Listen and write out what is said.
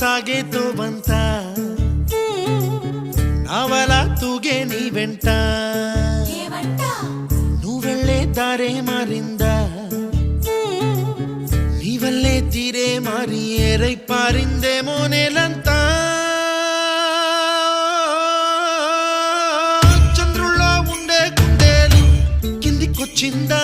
సాగేతో బంత నావలా తూగే నీ వెంట నువ్వెళ్ళే దారే మారిందా నీ వల్లే తీరే మారి ఏరై పారిందేమో నేలంతా చంద్రుల్లో ఉండే గుండెలు కిందికొచ్చిందా